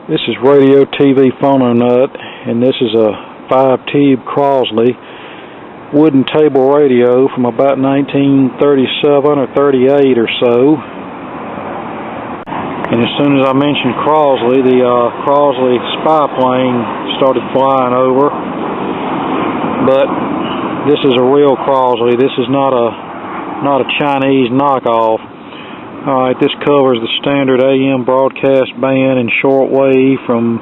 This is Radio TV Phono Nut, and this is a 5-tube Crosley wooden table radio from about 1937 or 38 or so. And as soon as I mentioned Crosley, the Crosley spy plane started flying over. But this is a real Crosley. This is not a Chinese knockoff. Alright, this covers the standard AM broadcast band and shortwave from,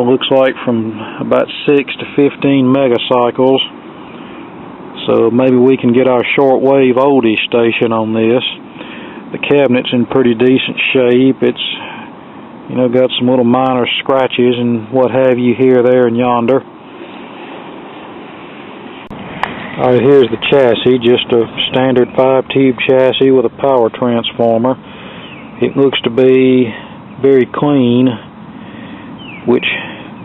looks like from about 6 to 15 megacycles. So maybe we can get our shortwave oldie station on this. The cabinet's in pretty decent shape. It's, got some little minor scratches and what have you here, there, and yonder. Alright, here's the chassis, just a standard 5-tube chassis with a power transformer. It looks to be very clean, which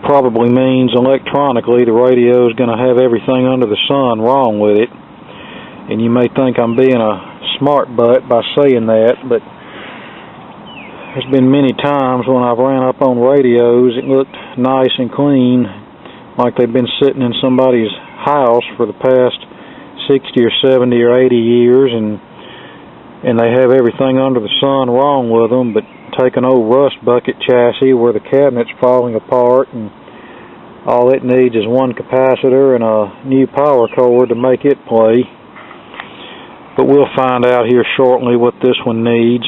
probably means electronically the radio is going to have everything under the sun wrong with it. And you may think I'm being a smart butt by saying that, but there's been many times when I've ran up on radios, it looked nice and clean, like they've been sitting in somebody's house for the past 60 or 70 or 80 years, and they have everything under the sun wrong with them. But take an old rust bucket chassis where the cabinet's falling apart and all it needs is one capacitor and a new power cord to make it play. But we'll find out here shortly what this one needs.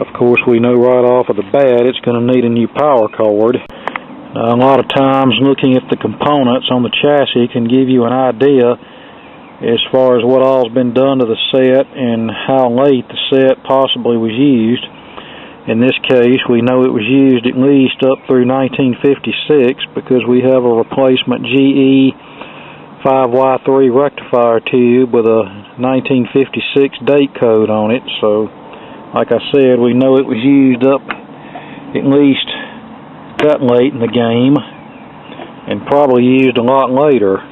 Of course, we know right off of the bat it's going to need a new power cord. A lot of times looking at the components on the chassis can give you an idea as far as what all's been done to the set and how late the set possibly was used. In this case, we know it was used at least up through 1956 because we have a replacement GE 5Y3 rectifier tube with a 1956 date code on it. So, like I said, we know it was used up at least that late in the game, and probably used a lot later.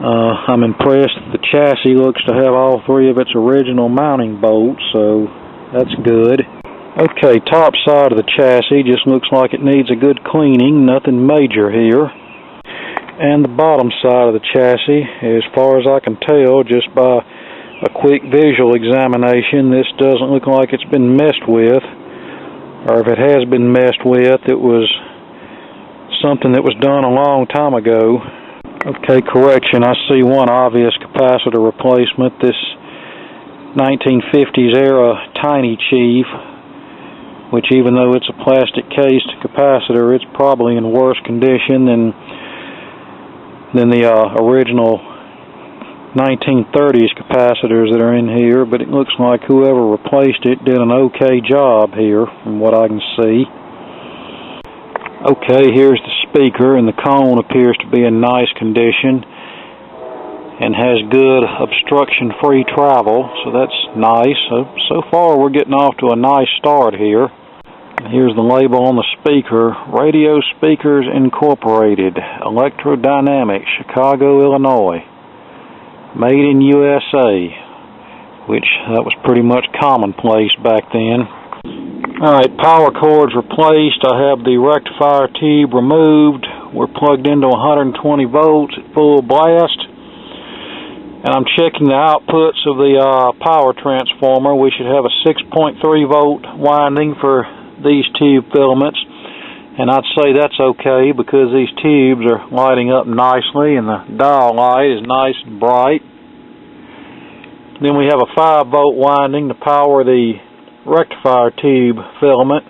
I'm impressed that the chassis looks to have all three of its original mounting bolts, so that's good. Okay, top side of the chassis just looks like it needs a good cleaning, nothing major here. And the bottom side of the chassis, as far as I can tell just by a quick visual examination, this doesn't look like it's been messed with. Or if it has been messed with, it was something that was done a long time ago. Okay, correction, I see one obvious capacitor replacement. This 1950s era Tiny Chief, which even though it's a plastic cased capacitor, it's probably in worse condition than the original 1930s capacitors that are in here, but it looks like whoever replaced it did an okay job here from what I can see. Okay, here's the speaker, and the cone appears to be in nice condition and has good obstruction-free travel, so that's nice. So far we're getting off to a nice start here. Here's the label on the speaker: Radio Speakers Incorporated, Electrodynamics, Chicago, Illinois. Made in USA, which that was pretty much commonplace back then. Alright, power cords replaced. I have the rectifier tube removed. We're plugged into 120 volts at full blast. And I'm checking the outputs of the power transformer. We should have a 6.3 volt winding for these tube filaments. And I'd say that's okay because these tubes are lighting up nicely and the dial light is nice and bright. Then we have a 5 volt winding to power the rectifier tube filament.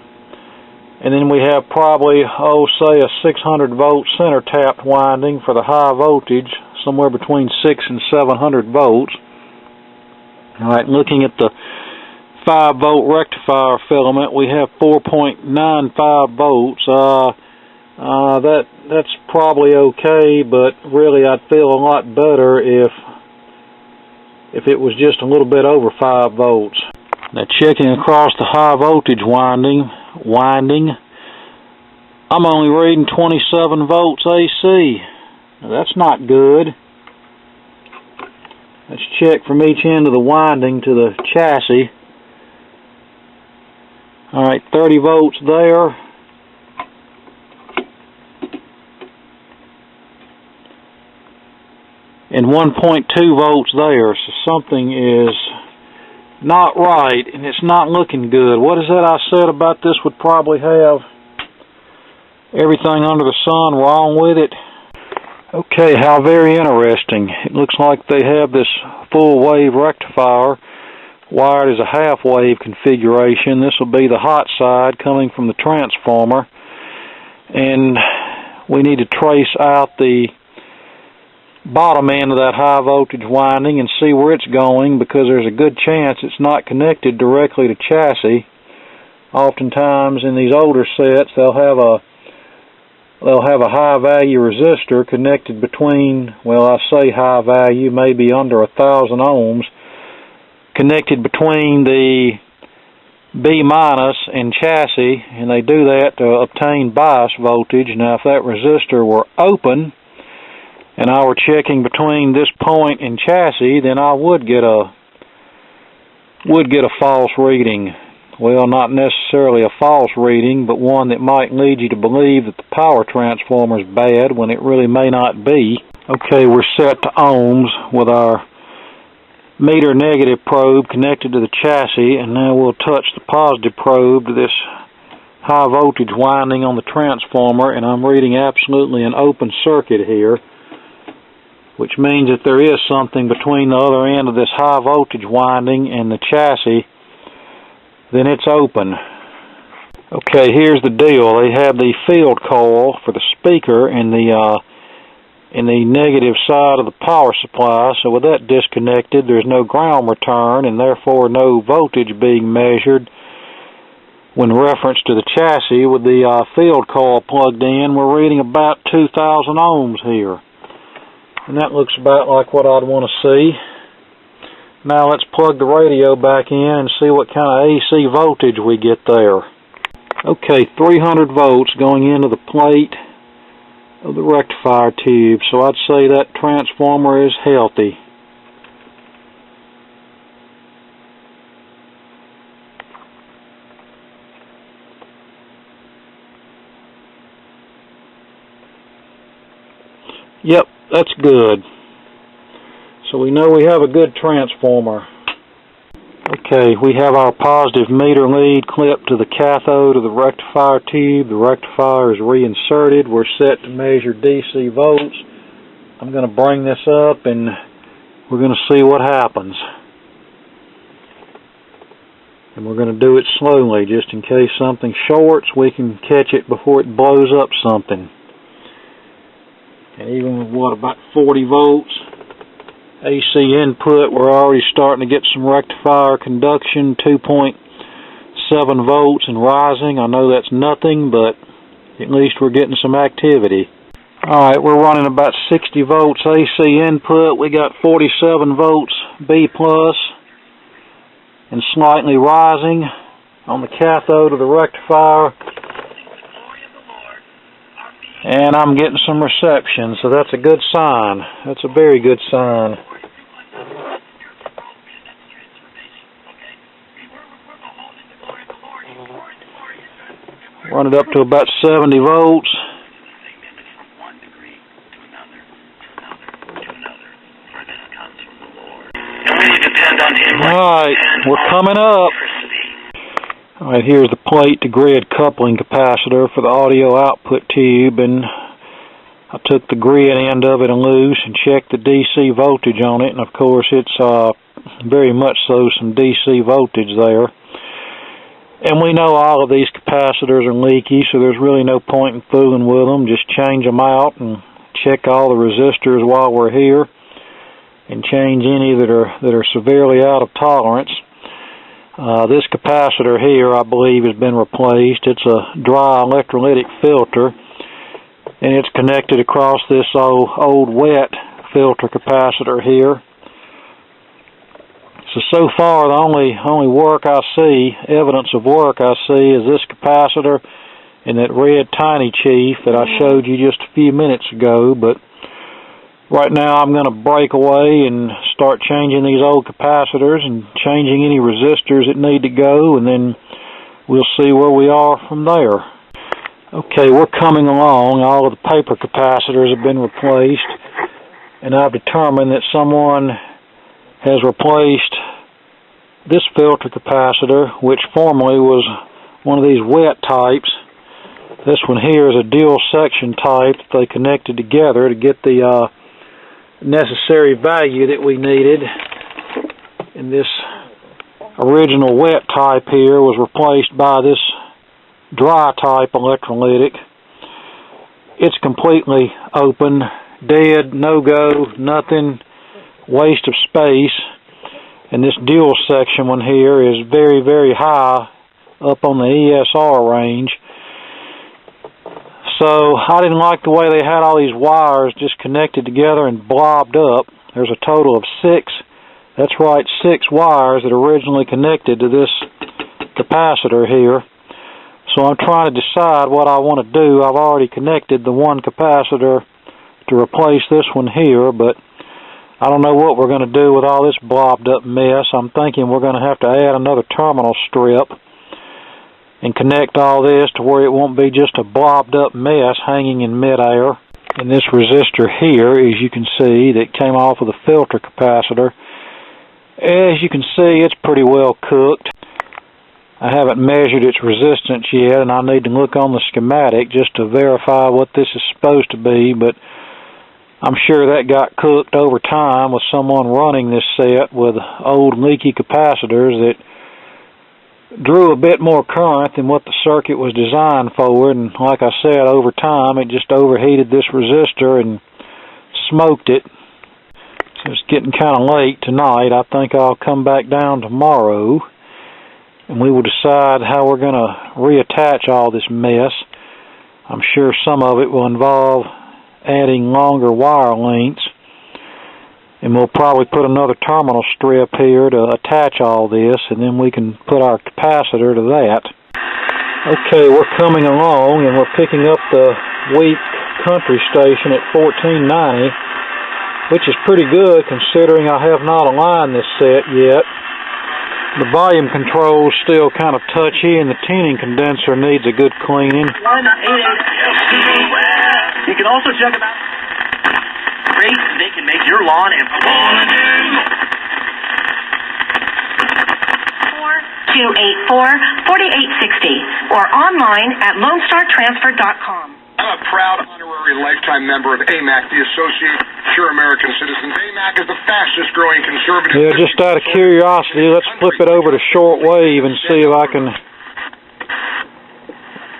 And then we have probably, say a 600 volt center tapped winding for the high voltage, somewhere between 600 and 700 volts. Alright, looking at the 5 volt rectifier filament, we have 4.95 volts. That's probably okay, but really I'd feel a lot better if it was just a little bit over 5 volts. Now checking across the high voltage winding, I'm only reading 27 volts AC. Now that's not good. Let's check from each end of the winding to the chassis. Alright, 30 volts there. And 1.2 volts there. So something is not right, and it's not looking good. What is that I said about this would probably have everything under the sun wrong with it? Okay, how very interesting. It looks like they have this full wave rectifier wired as a half wave configuration. This will be the hot side coming from the transformer, and we need to trace out the bottom end of that high voltage winding and see where it's going, because there's a good chance it's not connected directly to chassis. Oftentimes in these older sets they'll have a high value resistor connected between, well, I say high value, maybe under 1,000 ohms, connected between the B minus and chassis, and they do that to obtain bias voltage. Now if that resistor were open and I were checking between this point and chassis, then I would get a false reading. Well, not necessarily a false reading, but one that might lead you to believe that the power transformer is bad when it really may not be. Okay, we're set to ohms with our meter negative probe connected to the chassis, and now we'll touch the positive probe to this high voltage winding on the transformer, and I'm reading absolutely an open circuit here, which means that there is something between the other end of this high voltage winding and the chassis. Then it's open. Okay, here's the deal. They have the field coil for the speaker in the negative side of the power supply, so with that disconnected there's no ground return and therefore no voltage being measured when reference to the chassis. With the field coil plugged in, we're reading about 2,000 ohms here, and that looks about like what I'd want to see. Now let's plug the radio back in and see what kind of AC voltage we get there. Okay, 300 volts going into the plate of the rectifier tube, so I'd say that transformer is healthy. Yep, that's good. So we know we have a good transformer. Okay, we have our positive meter lead clipped to the cathode of the rectifier tube. The rectifier is reinserted. We're set to measure DC volts. I'm going to bring this up and we're going to see what happens. And we're going to do it slowly, just in case something shorts, we can catch it before it blows up something. And even with, what, about 40 volts AC input, we're already starting to get some rectifier conduction, 2.7 volts and rising. I know that's nothing, but at least we're getting some activity. Alright, we're running about 60 volts AC input. We got 47 volts B plus and slightly rising on the cathode of the rectifier. And I'm getting some reception, so that's a good sign. That's a very good sign. Run it up to about 70 volts. Alright, we're coming up. Alright, here's the plate to grid coupling capacitor for the audio output tube, and I took the grid end of it loose and checked the DC voltage on it, and of course it's very much so some DC voltage there. And we know all of these capacitors are leaky, so there's really no point in fooling with them. Just change them out and check all the resistors while we're here, and change any that are severely out of tolerance. This capacitor here, I believe, has been replaced. It's a dry electrolytic filter, and it's connected across this old wet filter capacitor here. So far, the only work I see, evidence of work I see, is this capacitor and that red tiny chief that I showed you just a few minutes ago. But right now I'm going to break away and start changing these old capacitors and changing any resistors that need to go, and then we'll see where we are from there. Okay, we're coming along. All of the paper capacitors have been replaced, and I've determined that someone has replaced this filter capacitor, which formerly was one of these wet types. This one here is a dual section type that they connected together to get the necessary value that we needed. And this original wet type here was replaced by this dry type electrolytic. It's completely open, dead, no go, nothing, waste of space. And this dual section one here is very, very high up on the ESR range. So I didn't like the way they had all these wires just connected together and blobbed up. There's a total of 6, that's right, 6 wires that originally connected to this capacitor here. So I'm trying to decide what I want to do. I've already connected the one capacitor to replace this one here, but I don't know what we're going to do with all this blobbed up mess. I'm thinking we're going to have to add another terminal strip and connect all this to where it won't be just a blobbed up mess hanging in midair. And this resistor here, as you can see, that came off of the filter capacitor, as you can see, it's pretty well cooked. I haven't measured its resistance yet, and I need to look on the schematic just to verify what this is supposed to be, but I'm sure that got cooked over time with someone running this set with old leaky capacitors that drew a bit more current than what the circuit was designed for, and like I said, over time it just overheated this resistor and smoked it. So it's getting kind of late tonight. I think I'll come back down tomorrow and we will decide how we're going to reattach all this mess. I'm sure some of it will involve adding longer wire lengths, and we'll probably put another terminal strip here to attach all this, and then we can put our capacitor to that. Okay, we're coming along, and we're picking up the weak country station at 1490, which is pretty good considering I have not aligned this set yet. The volume control is still kind of touchy, and the tuning condenser needs a good cleaning. You can also check them out. Great, they can make your lawn and 4284-4860 or online at LoneStarTransfer.com. I'm a proud honorary lifetime member of AMAC, the Association of Pure American Citizens. AMAC is the fastest growing conservative... Yeah, just out of curiosity, let's flip it over to Shortwave and see if I can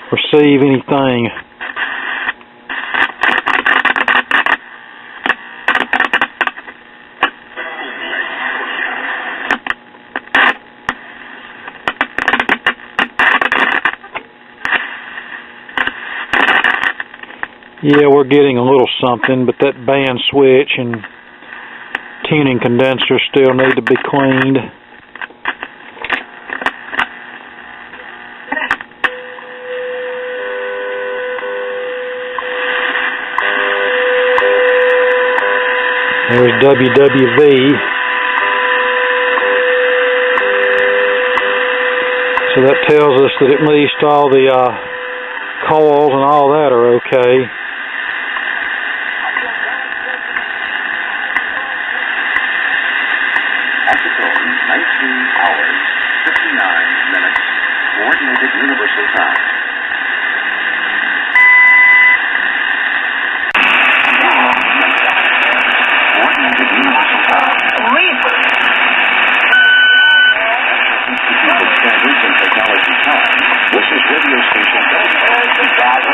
receive anything. Yeah, we're getting a little something, but that band switch and tuning condenser still need to be cleaned. There's WWV. So that tells us that at least all the coils and all that are okay. Universal time. Coordinated universal time. Institute of Standards and Technology time. This is radio station. Standard time.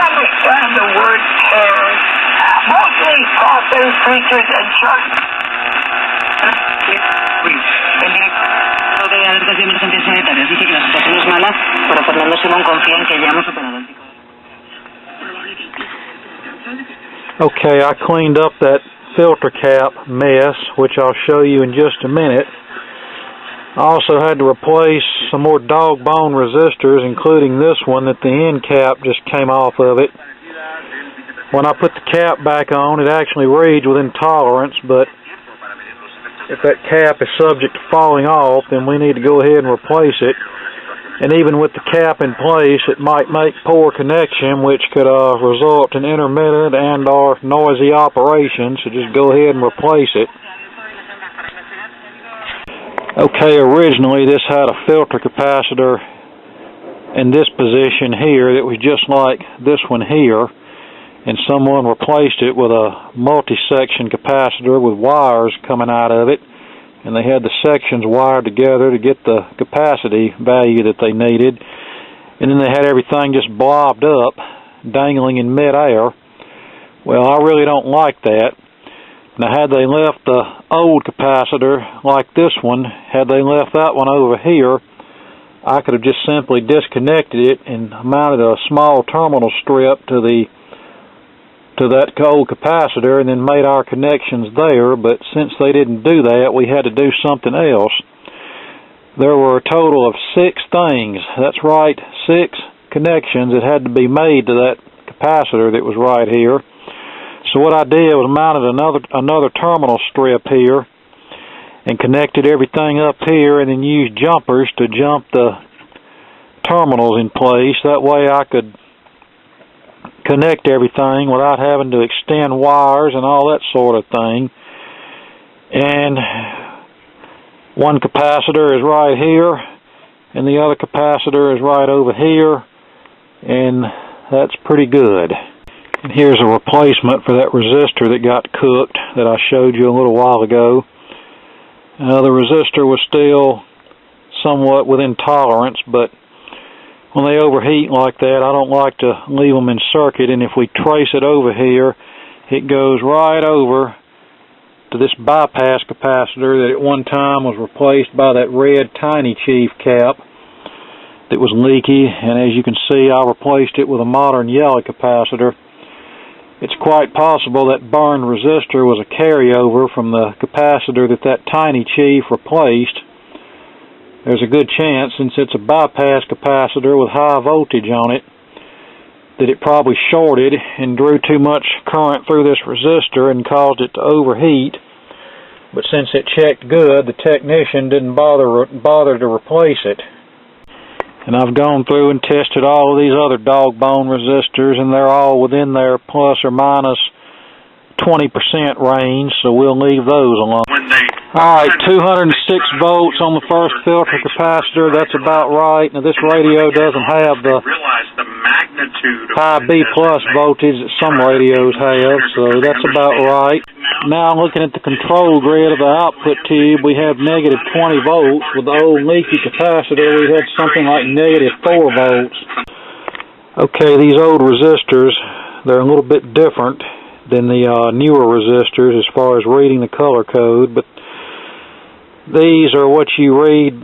Understand the word terror. Mostly authors, preachers, and church. De alertas de emergencias sanitarias. Dice que la situación es mala, pero Fernando Simón confía en que ya hemos superado el pico. Okay, I cleaned up that filter cap mess, which I'll show you in just a minute. I also had to replace some more dog bone resistors, including this one that the end cap just came off of it. When I put the cap back on, it actually reads within tolerance, but if that cap is subject to falling off, then we need to go ahead and replace it. And even with the cap in place, it might make poor connection, which could result in intermittent and or noisy operation, so just go ahead and replace it. Okay, originally this had a filter capacitor in this position here that was just like this one here, and someone replaced it with a multi-section capacitor with wires coming out of it, and they had the sections wired together to get the capacity value that they needed, and then they had everything just blobbed up, dangling in midair. Well, I really don't like that. Now, had they left the old capacitor like this one, had they left that one over here, I could have just simply disconnected it and mounted a small terminal strip to that old capacitor and then made our connections there, but since they didn't do that, we had to do something else. There were a total of 6 things. That's right, 6 connections that had to be made to that capacitor that was right here. So what I did was mounted another terminal strip here and connected everything up here, and then used jumpers to jump the terminals in place. That way I could connect everything without having to extend wires and all that sort of thing. And one capacitor is right here, and the other capacitor is right over here, and that's pretty good. And here's a replacement for that resistor that got cooked that I showed you a little while ago. The resistor was still somewhat within tolerance, but when they overheat like that, I don't like to leave them in circuit, and if we trace it over here, it goes right over to this bypass capacitor that at one time was replaced by that red Tiny Chief cap that was leaky, and as you can see, I replaced it with a modern yellow capacitor. It's quite possible that burned resistor was a carryover from the capacitor that Tiny Chief replaced. There's a good chance, since it's a bypass capacitor with high voltage on it, that it probably shorted and drew too much current through this resistor and caused it to overheat. But since it checked good, the technician didn't bother to replace it. And I've gone through and tested all of these other dog bone resistors, and they're all within their plus or minus 20% range, so we'll leave those alone. Alright, 206 volts on the first filter capacitor, that's about right. Now this radio doesn't have the high B plus voltage that some radios have, so that's about right. Now looking at the control grid of the output tube, we have negative 20 volts. With the old leaky capacitor, we had something like negative 4 volts. Okay, these old resistors, they're a little bit different than the newer resistors as far as reading the color code, but these are what you read.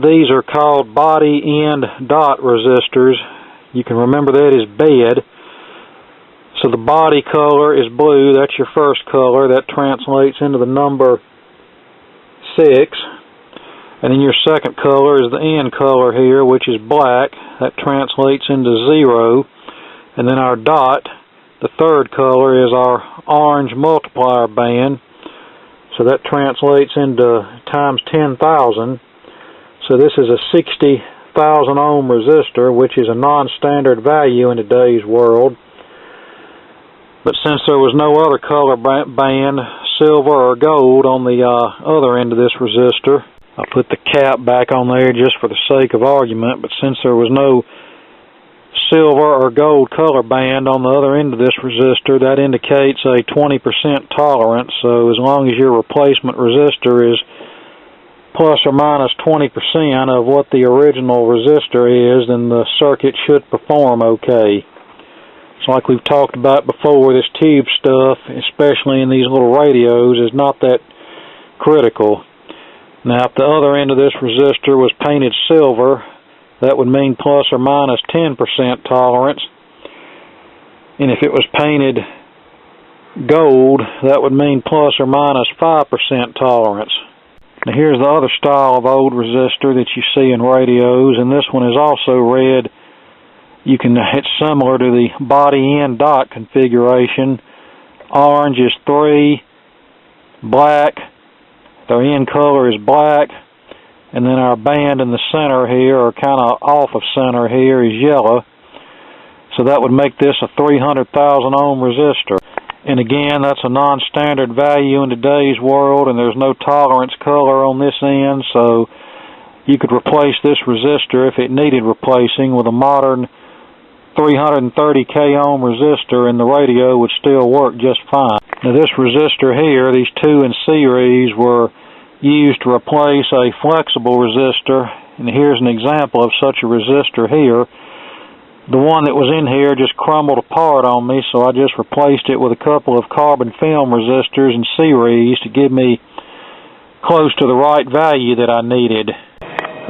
These are called body end dot resistors. You can remember that as bed. So the body color is blue, that's your first color, that translates into the number 6. And then your second color is the end color here, which is black, that translates into 0. And then our dot, the third color, is our orange multiplier band, so that translates into times 10,000. So this is a 60,000 ohm resistor, which is a non-standard value in today's world. But since there was no other color band, silver or gold, on the other end of this resistor, I put the cap back on there just for the sake of argument, but since there was no silver or gold color band on the other end of this resistor, that indicates a 20% tolerance, so as long as your replacement resistor is plus or minus 20% of what the original resistor is, then the circuit should perform okay. So like we've talked about before, this tube stuff, especially in these little radios, is not that critical. Now, if the other end of this resistor was painted silver, that would mean plus or minus 10% tolerance. And if it was painted gold, that would mean plus or minus 5% tolerance. Now here's the other style of old resistor that you see in radios, and this one is also red. It's similar to the body end dot configuration. Orange is 3, black, their end color is black, and then our band in the center here, or kind of off of center here, is yellow. So that would make this a 300,000 ohm resistor. And again, that's a non-standard value in today's world, and there's no tolerance color on this end, so you could replace this resistor if it needed replacing with a modern 330k ohm resistor, and the radio would still work just fine. Now this resistor here, these two in series, were used to replace a flexible resistor, and here's an example of such a resistor here. The one that was in here just crumbled apart on me, so I just replaced it with a couple of carbon film resistors in series to give me close to the right value that I needed.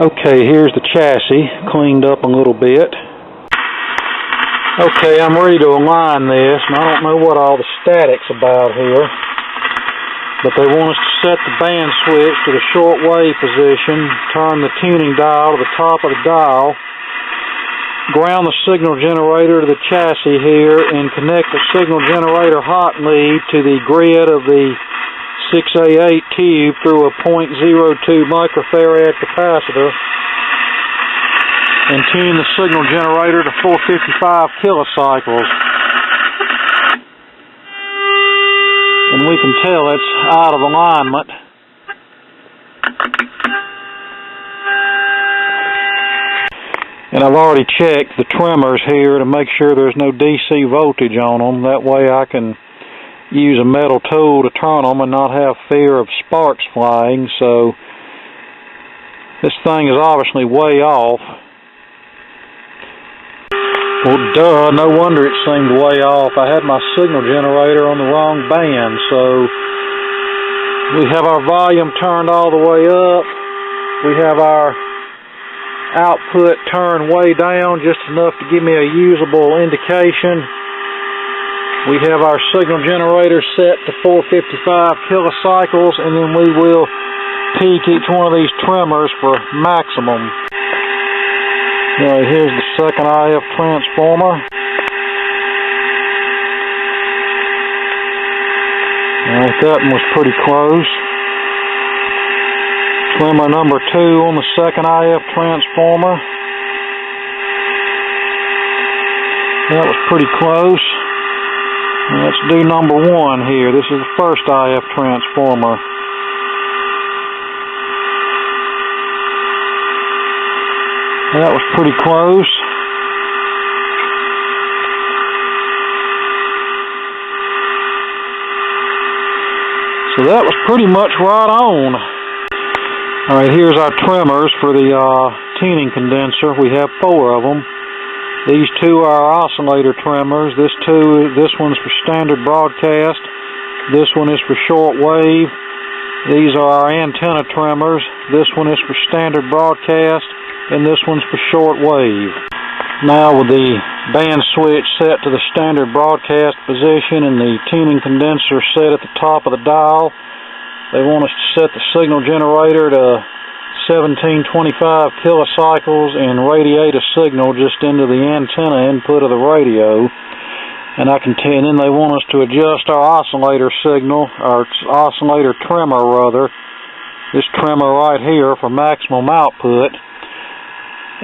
Okay, here's the chassis, cleaned up a little bit. Okay, I'm ready to align this, and I don't know what all the static's about here, but they want us to set the band switch to the shortwave position, turn the tuning dial to the top of the dial, ground the signal generator to the chassis here, and connect the signal generator hot lead to the grid of the 6A8 tube through a 0.02 microfarad capacitor, and tune the signal generator to 455 kilocycles. And we can tell it's out of alignment. And I've already checked the trimmers here to make sure there's no DC voltage on them. That way I can use a metal tool to turn them and not have fear of sparks flying. So this thing is obviously way off. Well, duh, no wonder it seemed way off. I had my signal generator on the wrong band. So we have our volume turned all the way up. We have our output turned way down, just enough to give me a usable indication. We have our signal generator set to 455 kilocycles, and then we will peak each one of these trimmers for maximum. Now here's the second IF transformer. Alright, that one was pretty close. Trimmer number 2 on the second IF transformer. That was pretty close. Let's do number 1 here. This is the first IF transformer. That was pretty close. So that was pretty much right on. Alright, here's our trimmers for the tuning condenser. We have 4 of them. These 2 are our oscillator trimmers. This one's for standard broadcast. This one is for shortwave. These are our antenna trimmers. This one is for standard broadcast, and this one's for shortwave. Now with the band switch set to the standard broadcast position and the tuning condenser set at the top of the dial, they want us to set the signal generator to 1725 kilocycles and radiate a signal just into the antenna input of the radio. And then they want us to adjust our oscillator signal, our oscillator trimmer rather, this trimmer right here for maximum output.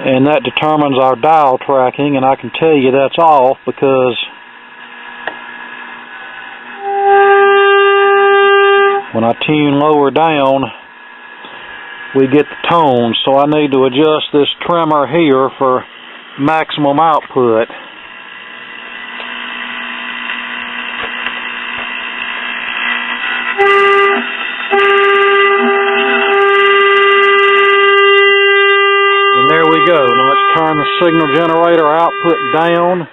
And that determines our dial tracking, and I can tell you that's off because when I tune lower down, we get the tone, so I need to adjust this trimmer here for maximum output. And there we go. Now let's turn the signal generator output down.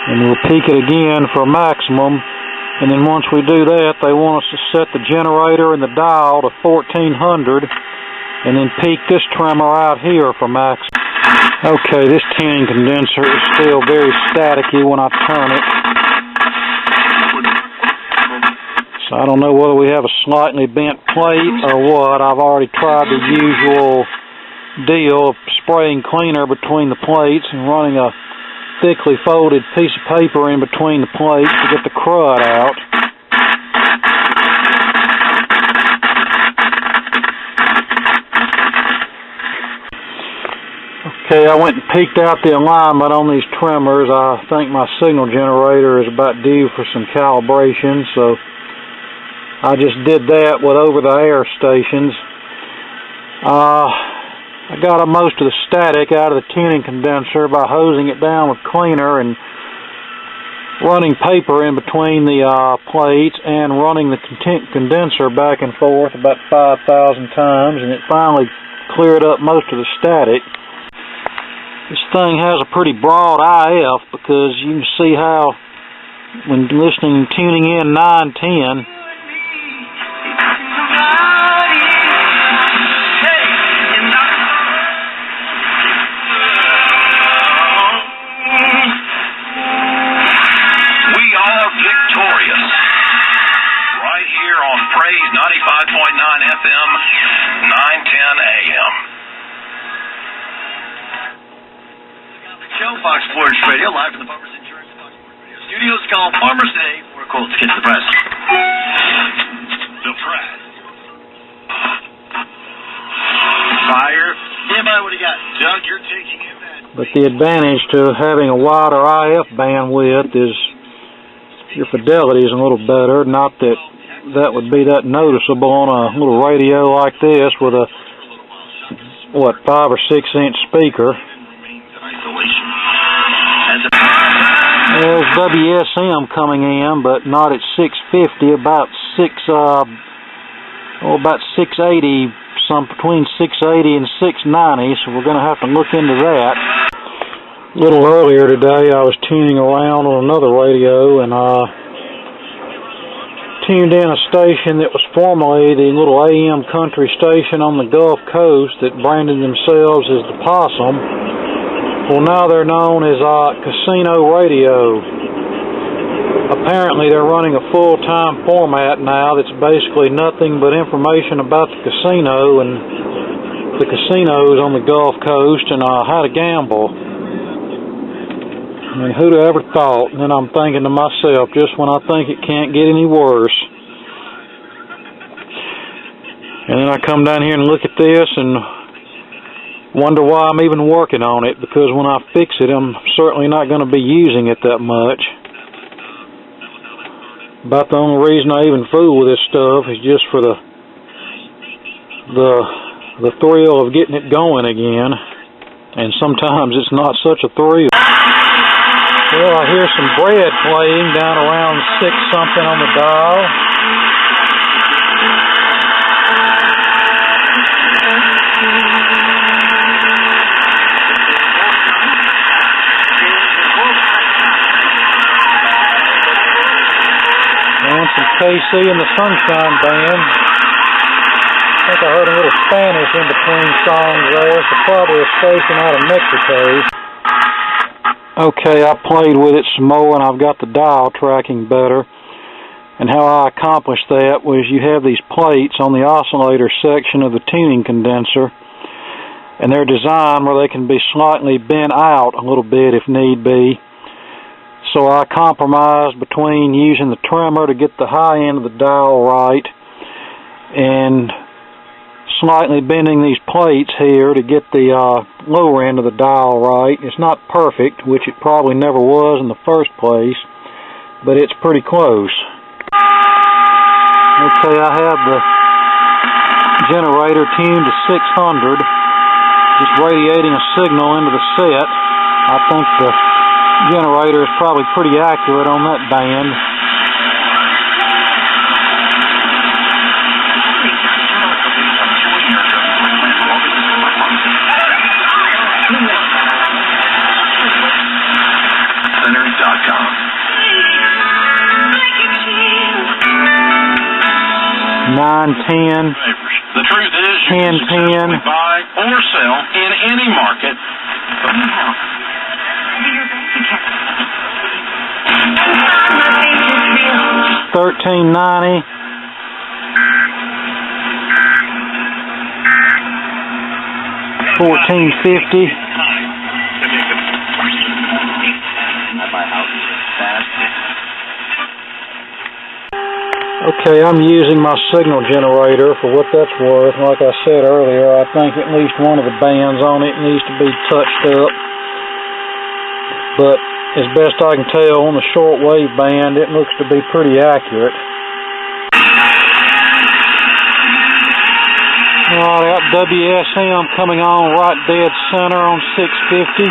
And we'll peak it again for maximum, and then once we do that, they want us to set the generator and the dial to 1400, and then peak this trimmer out here for maximum. Okay, this tuning condenser is still very staticky when I turn it. So I don't know whether we have a slightly bent plate or what. I've already tried the usual deal of spraying cleaner between the plates and running a thickly folded piece of paper in between the plates to get the crud out. Okay, I went and peeked out the alignment on these trimmers. I think my signal generator is about due for some calibration, so I just did that with over-the-air stations. I got most of the static out of the tuning condenser by hosing it down with cleaner and running paper in between the plates and running the condenser back and forth about 5,000 times, and it finally cleared up most of the static. This thing has a pretty broad IF because you can see how when listening and tuning in 910, FM, 910 AM. Show Fox Sports Radio, live from the Farmers Insurance Fox Sports Radio Studios. Call Farmers today for a quote to get to the press. The press. Fire. Yeah, what do you got? Doug, you're taking in that. But the advantage to having a wider IF bandwidth is your fidelity is a little better. Not that that would be that noticeable on a little radio like this with a, 5 or 6 inch speaker. There's WSM coming in, but not at 650, about 680, between 680 and 690, so we're going to have to look into that. A little earlier today I was tuning around on another radio and tuned in a station that was formerly the little AM country station on the Gulf Coast that branded themselves as the Possum. Well, now they're known as Casino Radio. Apparently they're running a full-time format now that's basically nothing but information about the casino and the casinos on the Gulf Coast and how to gamble. I mean, who'd have ever thought? And then I'm thinking to myself, just when I think it can't get any worse. And then I come down here and look at this and wonder why I'm even working on it, because when I fix it, I'm certainly not going to be using it that much. About the only reason I even fool with this stuff is just for the thrill of getting it going again. And sometimes it's not such a thrill. Well, I hear some bread playing down around 6 something on the dial. And some KC and the Sunshine Band. I think I heard a little Spanish in between songs there. It's probably a station out of Mexico. Okay, I played with it some more and I've got the dial tracking better. And how I accomplished that was you have these plates on the oscillator section of the tuning condenser, and they're designed where they can be slightly bent out a little bit if need be. So I compromised between using the trimmer to get the high end of the dial right and slightly bending these plates here to get the lower end of the dial right. It's not perfect, which it probably never was in the first place, but it's pretty close. Okay, I have the generator tuned to 600, just radiating a signal into the set. I think the generator is probably pretty accurate on that band. Center.com. 910. The truth is, you can successfully buy or sell in any market Need help. Your bank account. $13.90. $14.50. Okay, I'm using my signal generator for what that's worth. Like I said earlier, I think at least one of the bands on it needs to be touched up. But as best I can tell, on the shortwave band, it looks to be pretty accurate. Alright, I got WSM coming on right dead center on 650.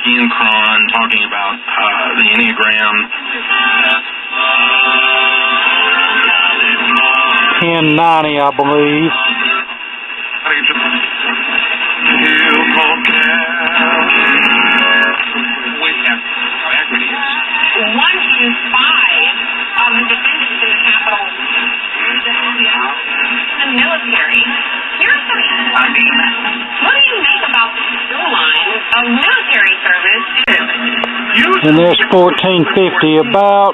Ian Cron talking about the Enneagram. 1090, I believe. One in five of the defendants in the Capitol, the military. Here's some. What do you make about the still line of military service? And there's 1450. About,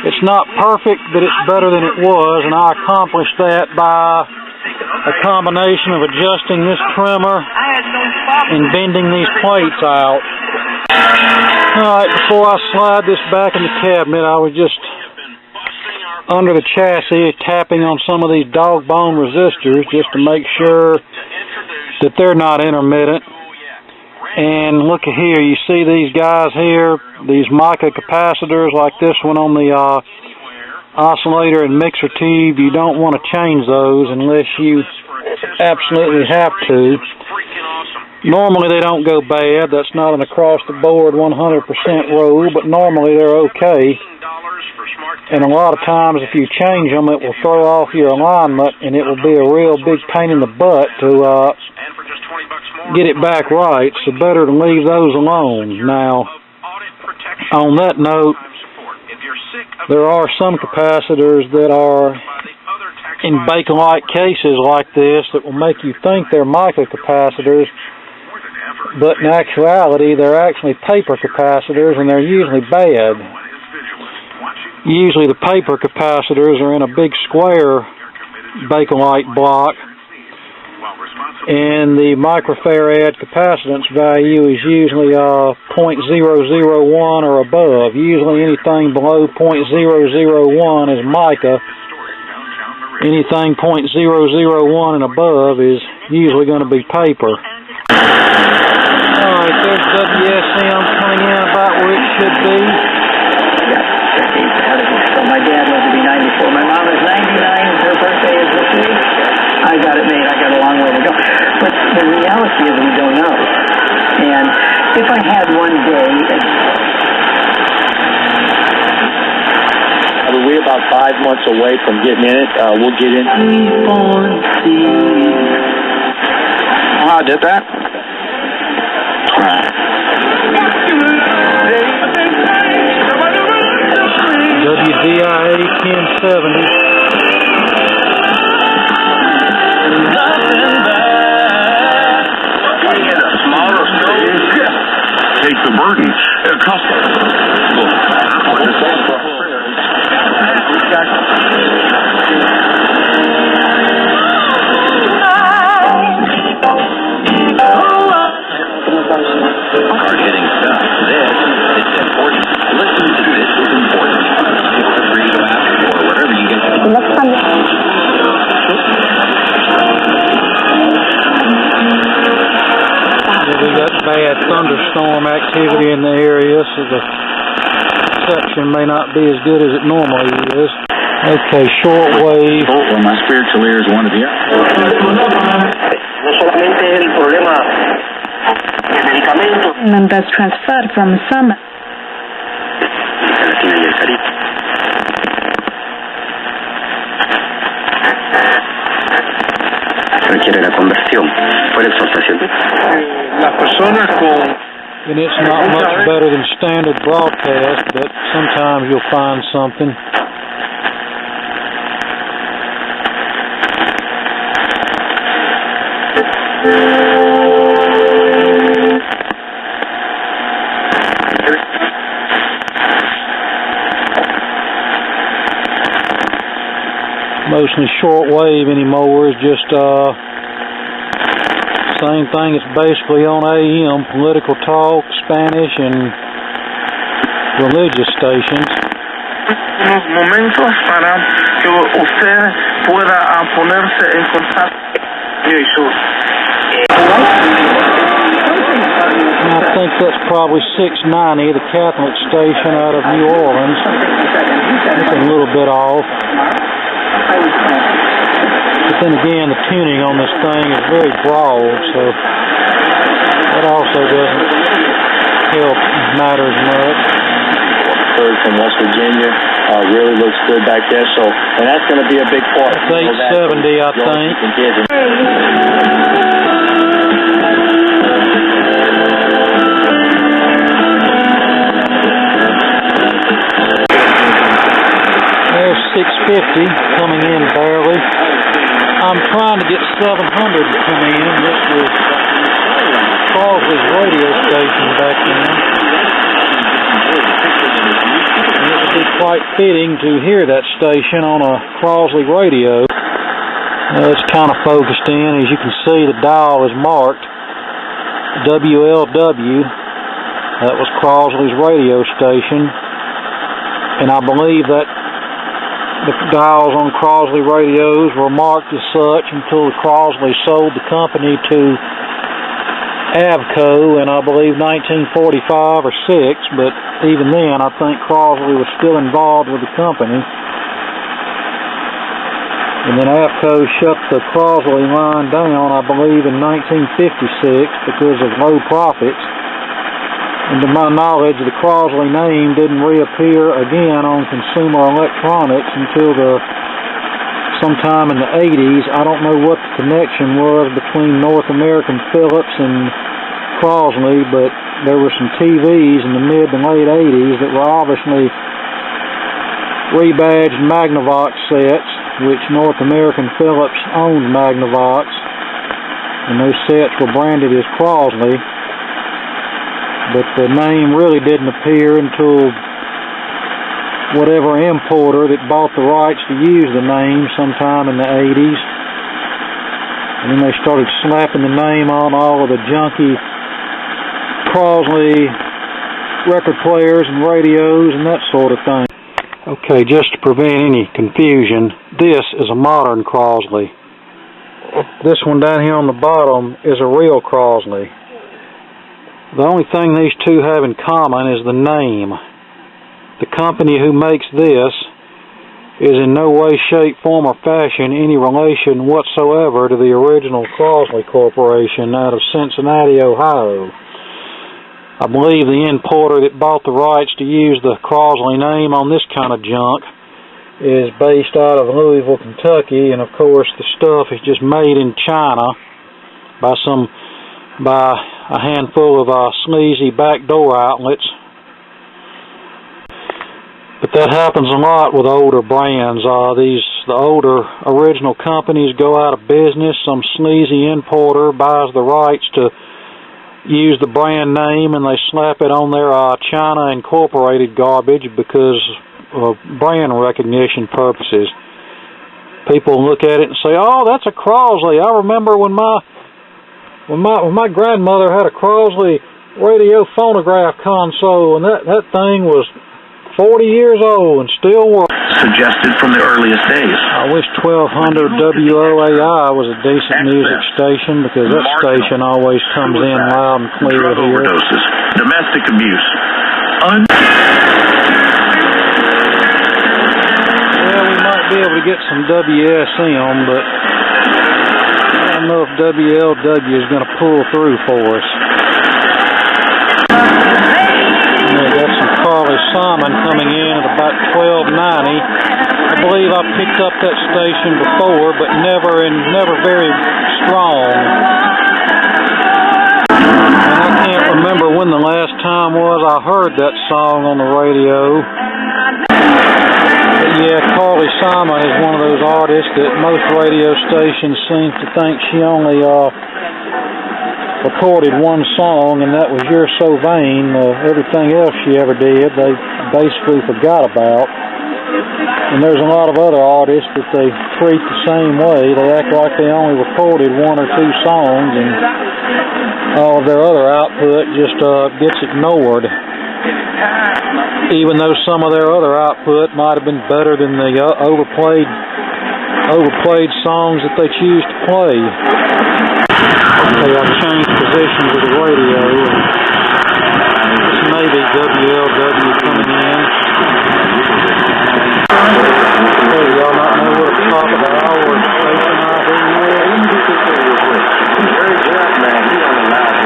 it's not perfect, but it's better than it was, and I accomplished that by a combination of adjusting this trimmer and bending these plates out. Alright, before I slide this back in the cabinet, I was just under the chassis tapping on some of these dog bone resistors just to make sure that they're not intermittent. And look at here, you see these guys here, these mica capacitors like this one on the oscillator and mixer tube. You don't want to change those unless you absolutely have to. Normally they don't go bad. That's not an across-the-board 100% rule, but normally they're okay. And a lot of times if you change them, it will throw off your alignment, and it will be a real big pain in the butt to get it back right, so better to leave those alone. Now, on that note, there are some capacitors that are in Bakelite cases like this that will make you think they're mica capacitors, but in actuality they're actually paper capacitors, and they're usually bad. Usually the paper capacitors are in a big square Bakelite block, and the microfarad capacitance value is usually 0.001 or above. Usually anything below 0.001 is mica. Anything 0.001 and above is usually going to be paper. Alright, there's WSM coming in about where it should be. So my dad lived to be 94. My mom is 99. Her birthday is this week. I got it made. I got a long way to go. But the reality is we don't know. And if I had one day... We're about 5 months away from getting in it. We'll get in. Oh, I did that? WDIA 1070. Take the burden. Hard-hitting stuff. This is important. Listen to this is important. Feel free to ask for whatever you get. We got bad thunderstorm activity in the area, so the reception may not be as good as it normally is. Okay, shortwave. Well, my spiritual ear is one of the And that's transferred from some. Requiere la conversión por exhortación. Las personas con And it's not much better than standard broadcast, but sometimes you'll find something. Mostly shortwave anymore is just same thing. It's basically on AM, political talk, Spanish, and religious stations. Unos momentos para que usted pueda ponerse en contacto. And I think that's probably 690, the Catholic station out of New Orleans. It's a little bit off. But then again, the tuning on this thing is very broad, so that also doesn't help matters much. Heard from West Virginia, really looks good back there, so, and that's going to be a big part. It's 870, I think. There's 650 coming in barely. I'm trying to get 700 to come in. This was Crosley's radio station back then. And it would be quite fitting to hear that station on a Crosley radio. It's kind of focused in. As you can see, the dial is marked WLW. That was Crosley's radio station. And I believe that the dials on Crosley radios were marked as such until Crosley sold the company to Avco in, I believe, 1945 or 6, but even then I think Crosley was still involved with the company. And then Avco shut the Crosley line down, I believe, in 1956 because of low profits. And to my knowledge, the Crosley name didn't reappear again on consumer electronics until sometime in the 80s. I don't know what the connection was between North American Philips and Crosley, but there were some TVs in the mid to late 80s that were obviously rebadged Magnavox sets, which North American Philips owned Magnavox, and those sets were branded as Crosley. But the name really didn't appear until whatever importer that bought the rights to use the name sometime in the 80s. And then they started slapping the name on all of the junky Crosley record players and radios and that sort of thing. Okay, just to prevent any confusion, this is a modern Crosley. This one down here on the bottom is a real Crosley. The only thing these two have in common is the name. The company who makes this is in no way, shape, form, or fashion any relation whatsoever to the original Crosley Corporation out of Cincinnati, Ohio. I believe the importer that bought the rights to use the Crosley name on this kind of junk is based out of Louisville, Kentucky, and of course the stuff is just made in China by a handful of sleazy backdoor outlets. But that happens a lot with older brands. The older original companies go out of business. Some sleazy importer buys the rights to use the brand name and they slap it on their China Incorporated garbage because of brand recognition purposes. People look at it and say, "Oh, that's a Crosley. I remember when my grandmother had a Crosley radio phonograph console, and that thing was 40 years old and still works." Suggested from the earliest days. I wish 1200 WOAI was a decent music station because that station always comes in loud and clear Drug here. overdoses, domestic abuse. Well, we might be able to get some WSM, but I don't know if WLW is going to pull through for us. We got some Carly Simon coming in at about 1290. I believe I picked up that station before, but never very strong. And I can't remember when when the last time was I heard that song on the radio. But yeah, Carly Simon is one of those artists that most radio stations seem to think she only recorded one song, and that was You're So Vain. Everything else she ever did, they basically forgot about. And there's a lot of other artists that they treat the same way. They act like they only recorded one or two songs, and all of their other output just gets ignored. Even though some of their other output might have been better than the overplayed songs that they choose to play. Okay, I've changed positions of the radio. This may be WLW coming in. Hey, y'all not know what the top of the hour station ID is? Very good, man. You don't allow it.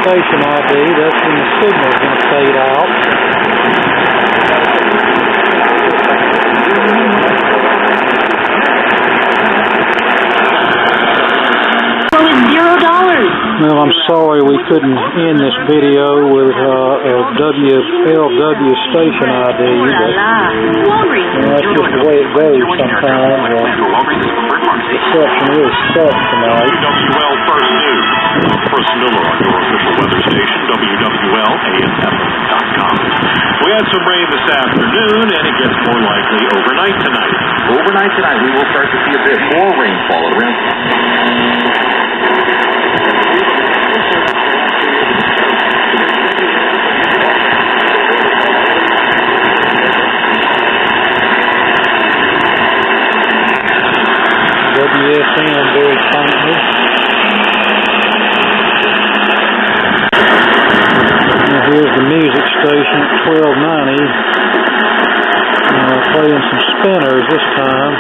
Station ID, that's when the signal's going to fade out. So it's $0. Well, I'm sorry we couldn't end this video with a WLW station ID, but that's just the way it goes sometimes. Reception is such tonight. WWL First News. Chris Miller on your official weather station, WWL-AM-FM.com. We had some rain this afternoon, and it gets more likely overnight tonight. Overnight tonight, we will start to see a bit more rainfall around. WSN very faintly. Here's the music station at 1290. Playing some spinners this time.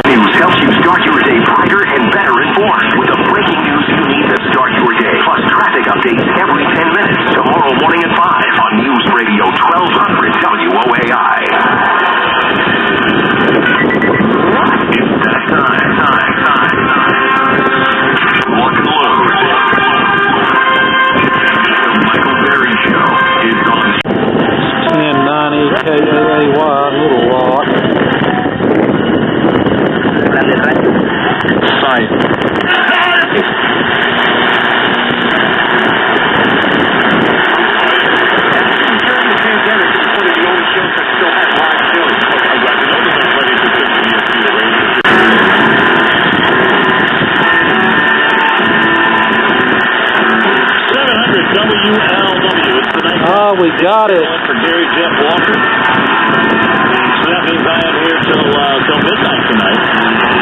News helps you start your day brighter and better informed with the breaking news you need to start your day. Plus traffic updates every 10 minutes. Tomorrow morning at 5 on News Radio 1200 WOAI. It's that time. Lock and load. The Michael Berry Show is on 1090 KAAY, Little Rock. Sorry. We got it. For Gary Jeff Walker. So that means I am here till midnight tonight.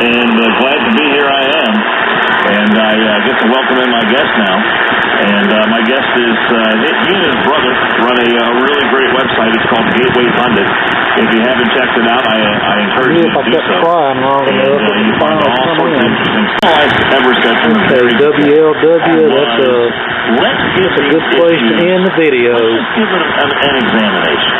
And glad to be here I am. And I get to welcome in my guest now. And my guest is, he and his brother run a really great website. It's called Gateway Pundit. If you haven't checked it out, I encourage you to do so. Crying long enough, and you find all sorts of interesting stuff. Ever session. WLW, that's a good place to end the video. Let's just give it an examination.